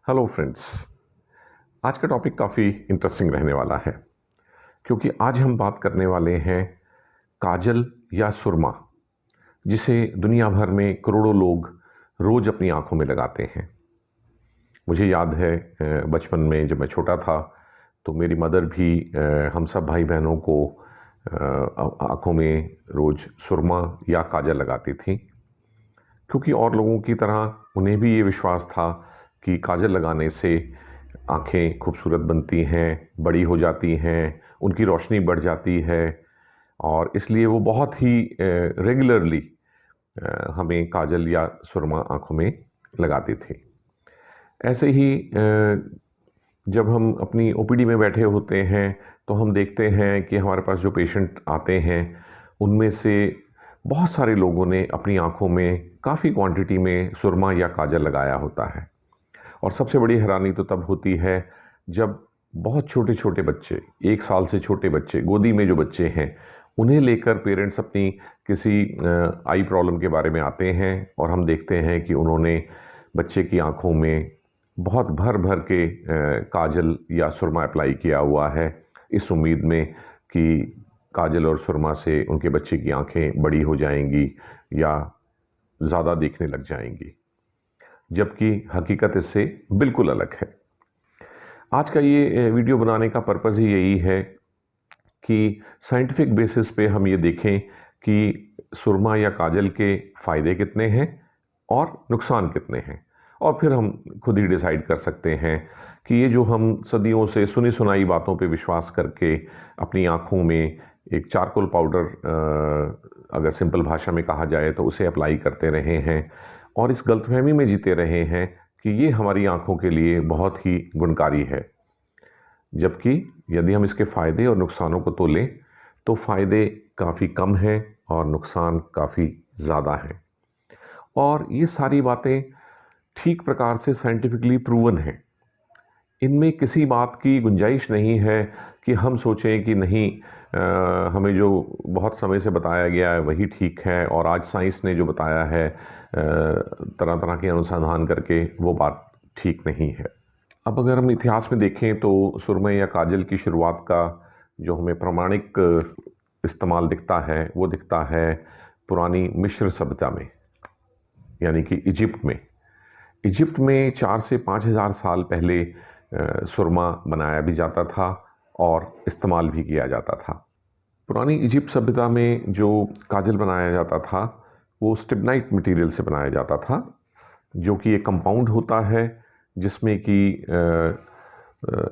Hello friends. आज का topic काफ़ी इंटरेस्टिंग रहने वाला है क्योंकि आज हम बात करने वाले हैं काजल या सुरमा, जिसे दुनिया भर में करोड़ों लोग रोज़ अपनी आंखों में लगाते हैं। मुझे याद है बचपन में जब मैं छोटा था तो मेरी मदर भी हम सब भाई बहनों को आंखों में रोज़ सुरमा या काजल लगाती थी, क्योंकि और लोगों की तरह उन्हें भी ये विश्वास था कि काजल लगाने से आँखें खूबसूरत बनती हैं, बड़ी हो जाती हैं, उनकी रोशनी बढ़ जाती है और इसलिए वो बहुत ही रेगुलरली हमें काजल या सुरमा आँखों में लगाती थी। ऐसे ही जब हम अपनी ओपीडी में बैठे होते हैं तो हम देखते हैं कि हमारे पास जो पेशेंट आते हैं उनमें से बहुत सारे लोगों ने अपनी आँखों में काफ़ी क्वांटिटी में सुरमा या काजल लगाया होता है। और सबसे बड़ी हैरानी तो तब होती है जब बहुत छोटे-छोटे बच्चे, 1 साल से छोटे बच्चे, गोदी में जो बच्चे हैं, उन्हें लेकर पेरेंट्स अपनी किसी आई प्रॉब्लम के बारे में आते हैं और हम देखते हैं कि उन्होंने बच्चे की आँखों में बहुत भर-भर के काजल या सुरमा अप्लाई किया हुआ है, इस उम्मीद में कि काजल और सुरमा से उनके बच्चे की आँखें बड़ी हो जाएँगी या ज़्यादा दिखने लग जाएँगी। जबकि हकीकत इससे बिल्कुल अलग है। आज का ये वीडियो बनाने का पर्पज़ ही यही है कि साइंटिफिक बेसिस पे हम ये देखें कि सुरमा या काजल के फ़ायदे कितने हैं और नुकसान कितने हैं, और फिर हम खुद ही डिसाइड कर सकते हैं कि ये जो हम सदियों से सुनी सुनाई बातों पे विश्वास करके अपनी आँखों में एक चारकोल पाउडर, अगर सिंपल भाषा में कहा जाए तो उसे अप्लाई करते रहे हैं और इस गलतफहमी में जीते रहे हैं कि ये हमारी आँखों के लिए बहुत ही गुणकारी है। जबकि यदि हम इसके फ़ायदे और नुकसानों को तोलें तो फ़ायदे काफ़ी कम हैं और नुकसान काफ़ी ज़्यादा हैं। और ये सारी बातें ठीक प्रकार से साइंटिफिकली प्रूवन हैं। इनमें किसी बात की गुंजाइश नहीं है कि हम सोचें कि नहीं, हमें जो बहुत समय से बताया गया है वही ठीक है और आज साइंस ने जो बताया है तरह तरह के अनुसंधान करके वो बात ठीक नहीं है। अब अगर हम इतिहास में देखें तो सुरमा या काजल की शुरुआत का जो हमें प्रामाणिक इस्तेमाल दिखता है वो दिखता है पुरानी मिस्र सभ्यता में, यानी कि इजिप्ट में। इजिप्ट में 4 से 5,000 साल पहले सुरमा बनाया भी जाता था और इस्तेमाल भी किया जाता था। पुरानी इजिप्ट सभ्यता में जो काजल बनाया जाता था वो स्टिबनाइट मटेरियल से बनाया जाता था, जो कि एक कंपाउंड होता है जिसमें कि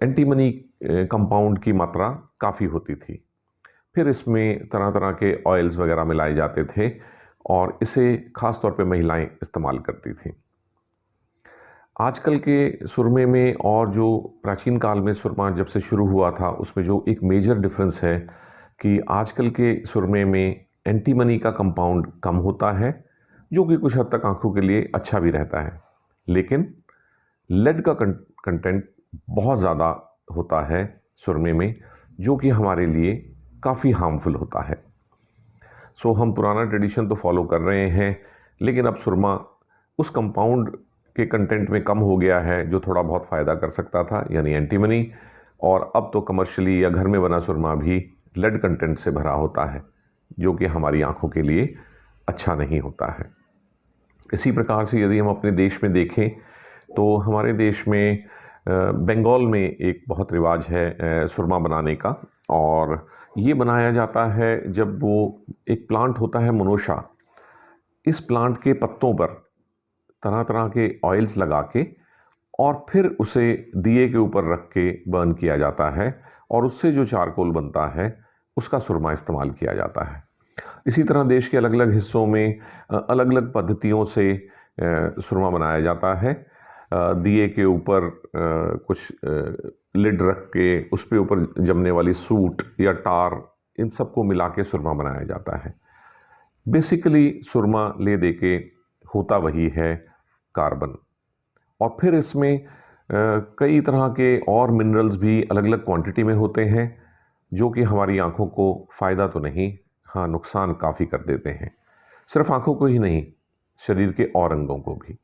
एंटीमनी कंपाउंड की मात्रा काफ़ी होती थी। फिर इसमें तरह तरह के ऑयल्स वगैरह मिलाए जाते थे और इसे ख़ास तौर पे महिलाएं इस्तेमाल करती थीं। आजकल के सुरमे में और जो प्राचीन काल में सुरमा जब से शुरू हुआ था उसमें जो एक मेजर डिफरेंस है कि आजकल के सुरमे में एंटीमनी का कंपाउंड कम होता है, जो कि कुछ हद तक आंखों के लिए अच्छा भी रहता है, लेकिन लेड का कंटेंट बहुत ज़्यादा होता है सुरमे में, जो कि हमारे लिए काफ़ी हार्मफुल होता है। सो हम पुराना ट्रेडिशन तो फॉलो कर रहे हैं, लेकिन अब सुरमा उस कंपाउंड के कंटेंट में कम हो गया है जो थोड़ा बहुत फ़ायदा कर सकता था, यानी एंटीमनी, और अब तो कमर्शियली या घर में बना सुरमा भी लेड कंटेंट से भरा होता है, जो कि हमारी आंखों के लिए अच्छा नहीं होता है। इसी प्रकार से यदि हम अपने देश में देखें तो हमारे देश में बंगाल में एक बहुत रिवाज है सुरमा बनाने का, और ये बनाया जाता है जब वो एक प्लांट होता है मोनोशा, इस प्लांट के पत्तों पर तरह तरह के ऑयल्स लगा के और फिर उसे दिए के ऊपर रख के बर्न किया जाता है और उससे जो चारकोल बनता है उसका सुरमा इस्तेमाल किया जाता है। इसी तरह देश के अलग अलग हिस्सों में अलग अलग पद्धतियों से सुरमा बनाया जाता है। दिए के ऊपर कुछ लिड रख के उस पे ऊपर जमने वाली सूट या टार, इन सबको मिला के सुरमा बनाया जाता है। बेसिकली सुरमा ले दे के होता वही है, कार्बन, और फिर इसमें कई तरह के और मिनरल्स भी अलग अलग क्वांटिटी में होते हैं, जो कि हमारी आंखों को फ़ायदा तो नहीं, हाँ नुकसान काफ़ी कर देते हैं। सिर्फ आंखों को ही नहीं, शरीर के और अंगों को भी।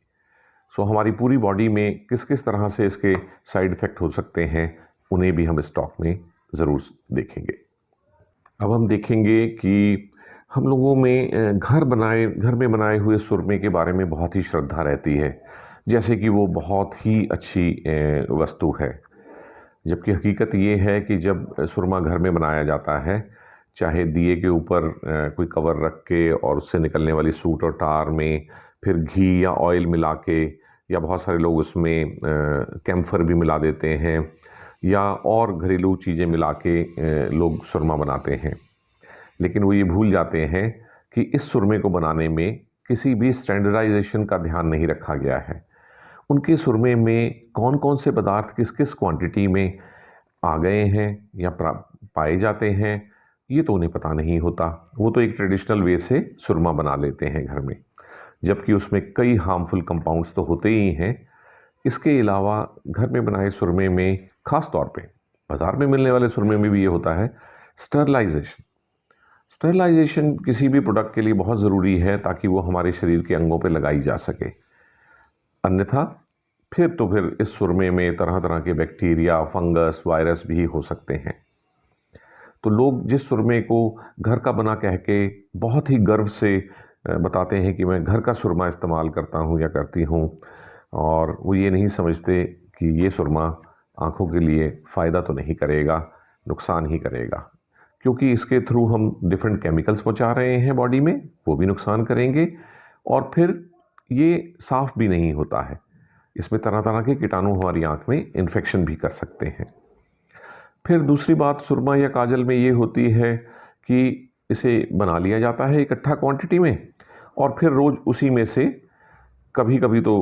सो हमारी पूरी बॉडी में किस किस तरह से इसके साइड इफ़ेक्ट हो सकते हैं, उन्हें भी हम इस टॉक में ज़रूर देखेंगे। अब हम देखेंगे कि हम लोगों में घर में बनाए हुए सुरमे के बारे में बहुत ही श्रद्धा रहती है, जैसे कि वो बहुत ही अच्छी वस्तु है। जबकि हकीकत ये है कि जब सुरमा घर में बनाया जाता है, चाहे दिए के ऊपर कोई कवर रख के और उससे निकलने वाली सूट और टार में फिर घी या ऑयल मिला के, या बहुत सारे लोग उसमें कैम्फर भी मिला देते हैं, या और घरेलू चीज़ें मिला के लोग सुरमा बनाते हैं। लेकिन वो ये भूल जाते हैं कि इस सुरमे को बनाने में किसी भी स्टैंडर्डाइजेशन का ध्यान नहीं रखा गया है। उनके सुरमे में कौन कौन से पदार्थ किस किस क्वांटिटी में आ गए हैं या पाए जाते हैं, ये तो उन्हें पता नहीं होता। वो तो एक ट्रेडिशनल वे से सुरमा बना लेते हैं घर में, जबकि उसमें कई हार्मफुल कंपाउंड्स तो होते ही हैं। इसके अलावा घर में बनाए सुरमे में ख़ास तौर पे बाज़ार में मिलने वाले सुरमे में भी ये होता है स्टरलाइजेशन। स्टरलाइजेशन किसी भी प्रोडक्ट के लिए बहुत ज़रूरी है ताकि वो हमारे शरीर के अंगों पे लगाई जा सके। अन्यथा फिर इस सुरमे में तरह तरह के बैक्टीरिया, फंगस, वायरस भी हो सकते हैं। तो लोग जिस सुरमे को घर का बना कह के बहुत ही गर्व से बताते हैं कि मैं घर का सुरमा इस्तेमाल करता हूँ या करती हूँ, और वो ये नहीं समझते कि ये सुरमा आँखों के लिए फ़ायदा तो नहीं करेगा, नुकसान ही करेगा, क्योंकि इसके थ्रू हम डिफरेंट केमिकल्स पहुँचा रहे हैं बॉडी में, वो भी नुकसान करेंगे, और फिर ये साफ़ भी नहीं होता है। इसमें तरह तरह के कीटाणु हमारी आँख में इन्फेक्शन भी कर सकते हैं। फिर दूसरी बात सुरमा या काजल में ये होती है कि इसे बना लिया जाता है इकट्ठा क्वांटिटी में, और फिर रोज़ उसी में से कभी कभी तो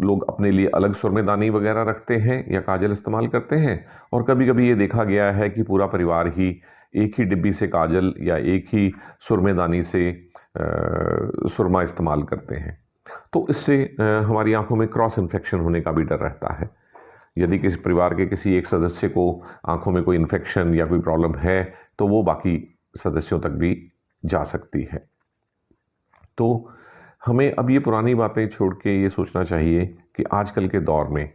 लोग अपने लिए अलग सुरमेदानी वगैरह रखते हैं या काजल इस्तेमाल करते हैं, और कभी कभी ये देखा गया है कि पूरा परिवार ही एक ही डिब्बी से काजल या एक ही सुरमेदानी से सुरमा इस्तेमाल करते हैं। तो इससे हमारी आंखों में क्रॉस इन्फेक्शन होने का भी डर रहता है। यदि किसी परिवार के किसी एक सदस्य को आंखों में कोई इन्फेक्शन या कोई प्रॉब्लम है, तो वो बाकी सदस्यों तक भी जा सकती है। तो हमें अब ये पुरानी बातें छोड़ के ये सोचना चाहिए कि आजकल के दौर में,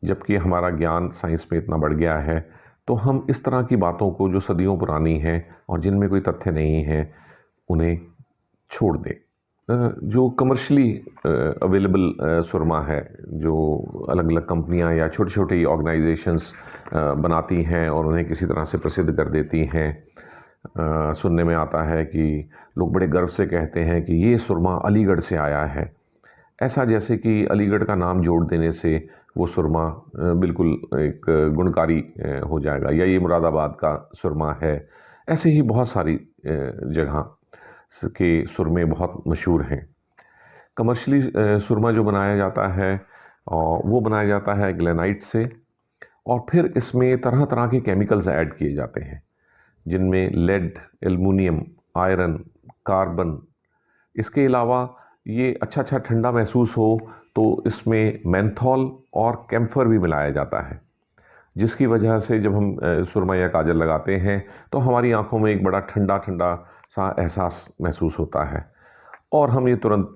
जबकि हमारा ज्ञान साइंस में इतना बढ़ गया है, तो हम इस तरह की बातों को जो सदियों पुरानी हैं और जिनमें कोई तथ्य नहीं है, उन्हें छोड़ दें। जो कमर्शियली अवेलेबल सुरमा है, जो अलग अलग कंपनियां या छोटी छोटी ऑर्गेनाइजेशंस बनाती हैं और उन्हें किसी तरह से प्रसिद्ध कर देती हैं, सुनने में आता है कि लोग बड़े गर्व से कहते हैं कि ये सुरमा अलीगढ़ से आया है, ऐसा जैसे कि अलीगढ़ का नाम जोड़ देने से वो सुरमा बिल्कुल एक गुणकारी हो जाएगा, या ये मुरादाबाद का सुरमा है। ऐसे ही बहुत सारी जगह के सुरमे बहुत मशहूर हैं। कमर्शियली सुरमा जो बनाया जाता है वो बनाया जाता है ग्लेनाइट से, और फिर इसमें तरह तरह के केमिकल्स ऐड किए जाते हैं, जिनमें लेड, एल्युमिनियम, आयरन, कार्बन। इसके अलावा ये अच्छा ठंडा महसूस हो तो इसमें मेंथॉल और कैम्फर भी मिलाया जाता है, जिसकी वजह से जब हम सुरमा या काजल लगाते हैं तो हमारी आंखों में एक बड़ा ठंडा ठंडा सा एहसास महसूस होता है, और हम ये तुरंत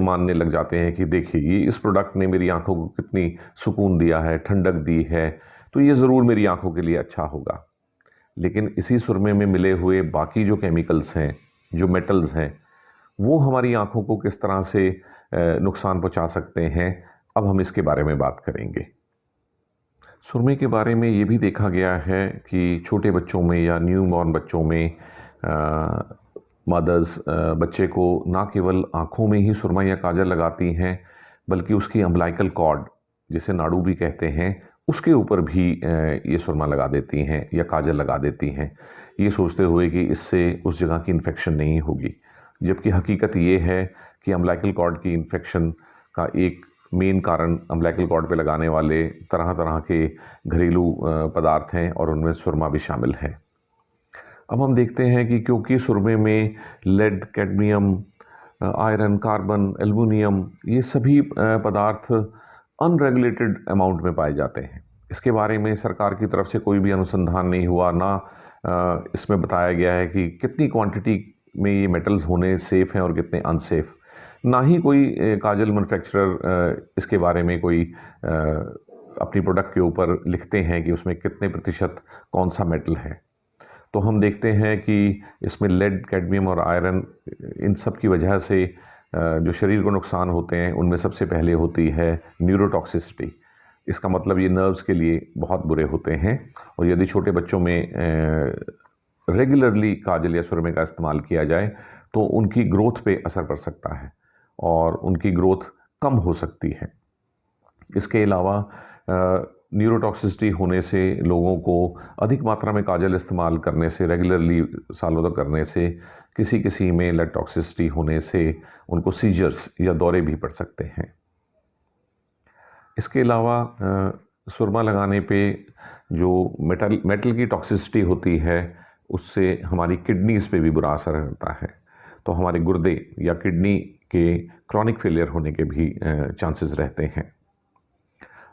मानने लग जाते हैं कि देखिए इस प्रोडक्ट ने मेरी आंखों को कितनी सुकून दिया है, ठंडक दी है, तो ये ज़रूर मेरी आंखों के लिए अच्छा होगा। लेकिन इसी सुरमे में मिले हुए बाकी जो केमिकल्स हैं, जो मेटल्स हैं, वो हमारी आंखों को किस तरह से नुकसान पहुंचा सकते हैं, अब हम इसके बारे में बात करेंगे। सुरमे के बारे में ये भी देखा गया है कि छोटे बच्चों में या न्यू बॉर्न बच्चों में मदर्स बच्चे को ना केवल आँखों में ही सुरमा या काजल लगाती हैं, बल्कि उसकी अम्बिलिकल कॉर्ड, जिसे नाड़ू भी कहते हैं, उसके ऊपर भी ये सुरमा लगा देती हैं या काजल लगा देती हैं, ये सोचते हुए कि इससे उस जगह की इन्फेक्शन नहीं होगी। जबकि हकीकत ये है कि अम्बिलिकल कॉर्ड की इन्फेक्शन का एक मेन कारण अम्बिलिकल कॉर्ड पे लगाने वाले तरह तरह के घरेलू पदार्थ हैं, और उनमें सुरमा भी शामिल है। अब हम देखते हैं कि क्योंकि सुरमे में lead, cadmium, iron, carbon, aluminium, ये सभी पदार्थ अनरेगुलेटेड अमाउंट में पाए जाते हैं। इसके बारे में सरकार की तरफ से कोई भी अनुसंधान नहीं हुआ, ना इसमें बताया गया है कि कितनी क्वांटिटी में ये मेटल्स होने सेफ़ हैं और कितने अनसेफ़। ना ही कोई काजल मैन्युफैक्चरर इसके बारे में कोई अपनी प्रोडक्ट के ऊपर लिखते हैं कि उसमें कितने प्रतिशत कौन सा मेटल है। तो हम देखते हैं कि इसमें लेड, कैडमियम और आयरन, इन सब की वजह से जो शरीर को नुकसान होते हैं उनमें सबसे पहले होती है न्यूरोटॉक्सिसिटी। इसका मतलब ये नर्व्स के लिए बहुत बुरे होते हैं, और यदि छोटे बच्चों में रेगुलरली काजल या सुरमे का इस्तेमाल किया जाए तो उनकी ग्रोथ पे असर पड़ सकता है और उनकी ग्रोथ कम हो सकती है। इसके अलावा न्यूरोटॉक्सिसिटी होने से लोगों को अधिक मात्रा में काजल इस्तेमाल करने से, रेगुलरली सालों तक करने से, किसी में लेड टॉक्सिसिटी होने से उनको सीजर्स या दौरे भी पड़ सकते हैं। इसके अलावा सुरमा लगाने पे जो मेटल की टॉक्सिसिटी होती है उससे हमारी किडनीज़ पे भी बुरा असर रहता है, तो हमारे गुर्दे या किडनी के क्रॉनिक फेलियर होने के भी चांसेस रहते हैं।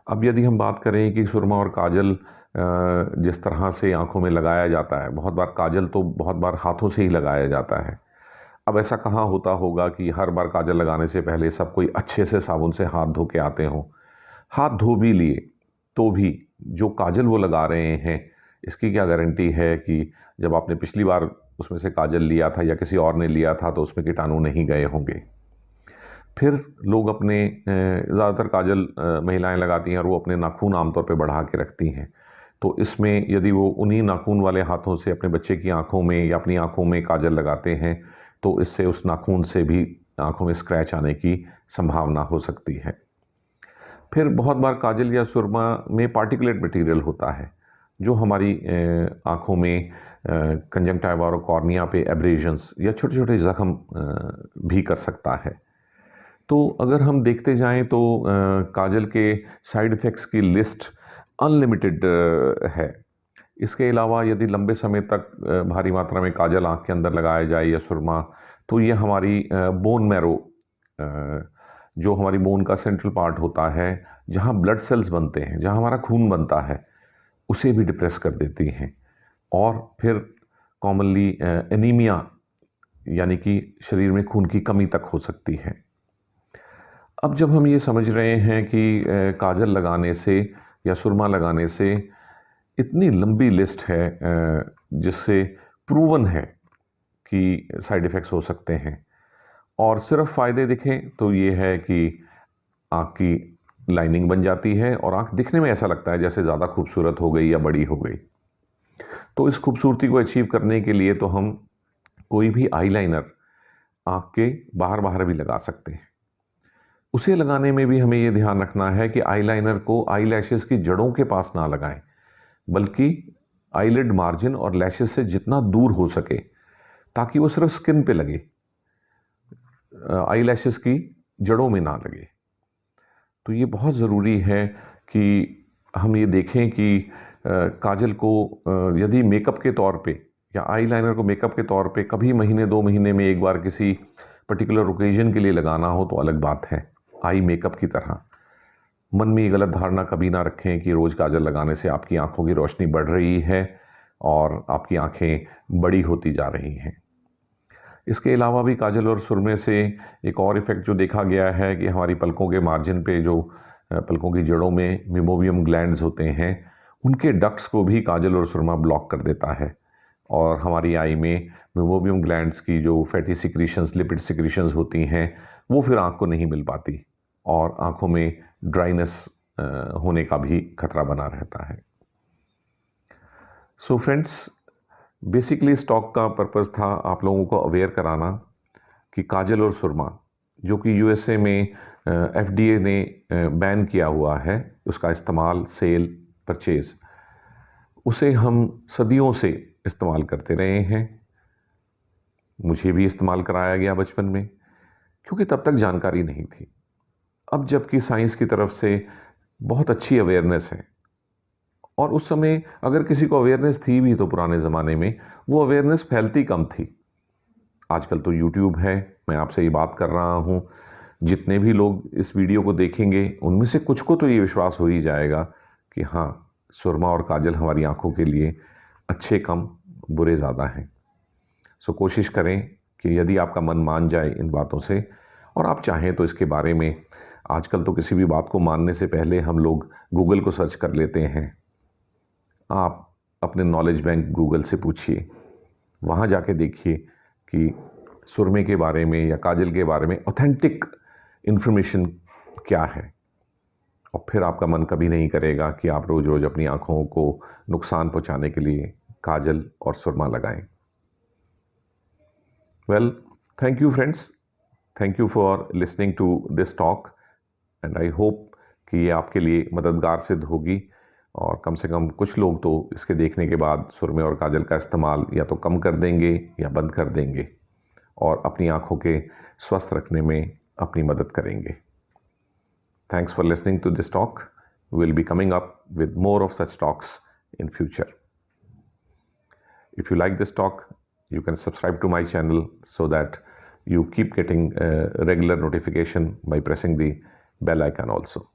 अब यदि हम बात करें कि सुरमा और काजल जिस तरह से आँखों में लगाया जाता है, बहुत बार काजल तो बहुत बार हाथों से ही लगाया जाता है। अब ऐसा कहाँ होता होगा कि हर बार काजल लगाने से पहले सब कोई अच्छे से साबुन से हाथ धो के आते हों। हाथ धो भी लिए तो भी जो काजल वो लगा रहे हैं, इसकी क्या गारंटी है कि जब आपने पिछली बार उसमें से काजल लिया था या किसी और ने लिया था तो उसमें कीटाणु नहीं गए होंगे। फिर लोग अपने ज़्यादातर काजल महिलाएं लगाती हैं और वो अपने नाखून आमतौर पे बढ़ा के रखती हैं। तो इसमें यदि वो उन्हीं नाखून वाले हाथों से अपने बच्चे की आँखों में या अपनी आँखों में काजल लगाते हैं तो इससे उस नाखून से भी आँखों में स्क्रैच आने की संभावना हो सकती है। फिर बहुत बार काजल या सुरमा में पार्टिकुलेट मटेरियल होता है जो हमारी आँखों में कंजंक्टिवा और कॉर्निया पे एब्रेजन्स या छोटे छोटे ज़ख्म भी कर सकता है। तो अगर हम देखते जाएं तो काजल के साइड इफ़ेक्ट्स की लिस्ट अनलिमिटेड है। इसके अलावा यदि लंबे समय तक भारी मात्रा में काजल आँख के अंदर लगाया जाए या सुरमा, तो ये हमारी बोन मैरो, जो हमारी बोन का सेंट्रल पार्ट होता है जहाँ ब्लड सेल्स बनते हैं, जहाँ हमारा खून बनता है, उसे भी डिप्रेस कर देती हैं और फिर कॉमनली एनीमिया यानी कि शरीर में खून की कमी तक हो सकती है। अब जब हम ये समझ रहे हैं कि काजल लगाने से या सुरमा लगाने से इतनी लंबी लिस्ट है जिससे प्रूवन है कि साइड इफ़ेक्ट्स हो सकते हैं और सिर्फ फ़ायदे दिखें तो ये है कि आँख की लाइनिंग बन जाती है और आँख दिखने में ऐसा लगता है जैसे ज़्यादा खूबसूरत हो गई या बड़ी हो गई। तो इस खूबसूरती को अचीव करने के लिए तो हम कोई भी आईलाइनर आँख के बाहर बाहर भी लगा सकते हैं। उसे लगाने में भी हमें ये ध्यान रखना है कि आईलाइनर को आईलैशेस की जड़ों के पास ना लगाएं, बल्कि आईलिड मार्जिन और लैशेस से जितना दूर हो सके, ताकि वो सिर्फ स्किन पे लगे, आईलैशेस की जड़ों में ना लगे। तो ये बहुत ज़रूरी है कि हम ये देखें कि काजल को यदि मेकअप के तौर पे या आईलाइनर को मेकअप के तौर पे कभी महीने 2 महीने में एक बार किसी पर्टिकुलर ओकेजन के लिए लगाना हो तो अलग बात है, आई मेकअप की तरह। मन में ये गलत धारणा कभी ना रखें कि रोज़ काजल लगाने से आपकी आँखों की रोशनी बढ़ रही है और आपकी आँखें बड़ी होती जा रही हैं। इसके अलावा भी काजल और सुरमे से एक और इफ़ेक्ट जो देखा गया है कि हमारी पलकों के मार्जिन पे जो पलकों की जड़ों में मिमोबियम ग्लैंड्स होते हैं, उनके डक्ट्स को भी काजल और सुरमा ब्लॉक कर देता है और हमारी आई में मिमोबियम ग्लैंड्स की जो फैटी सिक्रीशंस, लिपिड सिक्रीशंस होती हैं, वो फिर आँख को नहीं मिल पाती और आँखों में ड्राइनेस होने का भी खतरा बना रहता है। सो फ्रेंड्स, बेसिकली इस टॉक का पर्पज़ था आप लोगों को अवेयर कराना कि काजल और सुरमा, जो कि यूएसए में एफडीए ने बैन किया हुआ है उसका इस्तेमाल, सेल, परचेज़, उसे हम सदियों से इस्तेमाल करते रहे हैं। मुझे भी इस्तेमाल कराया गया बचपन में, क्योंकि तब तक जानकारी नहीं थी। अब जबकि साइंस की तरफ से बहुत अच्छी अवेयरनेस है, और उस समय अगर किसी को अवेयरनेस थी भी तो पुराने ज़माने में वो अवेयरनेस फैलती कम थी। आजकल तो यूट्यूब है, मैं आपसे ये बात कर रहा हूँ, जितने भी लोग इस वीडियो को देखेंगे उनमें से कुछ को तो ये विश्वास हो ही जाएगा कि हाँ, सुरमा और काजल हमारी आँखों के लिए अच्छे कम, बुरे ज़्यादा हैं। सो कोशिश करें कि यदि आपका मन मान जाए इन बातों से और आप चाहें तो इसके बारे में, आजकल तो किसी भी बात को मानने से पहले हम लोग गूगल को सर्च कर लेते हैं। आप अपने नॉलेज बैंक गूगल से पूछिए, वहाँ जाके देखिए कि सुरमे के बारे में या काजल के बारे में ऑथेंटिक इन्फॉर्मेशन क्या है, और फिर आपका मन कभी नहीं करेगा कि आप रोज़ रोज़ अपनी आँखों को नुकसान पहुँचाने के लिए काजल और सुरमा लगाएं। Well, thank you friends, thank you for listening to this talk, and I hope कि ये आपके लिए मददगार सिद्ध होगी, और कम से कम कुछ लोग तो इसके देखने के बाद सुरमे और काजल का इस्तेमाल या तो कम कर देंगे या बंद कर देंगे, और अपनी आँखों के स्वस्थ रखने में अपनी मदद करेंगे। Thanks for listening to this talk. We will be coming up with more of such talks in future. If you like this talk, you can subscribe to my channel so that you keep getting regular notification by pressing the bell icon also.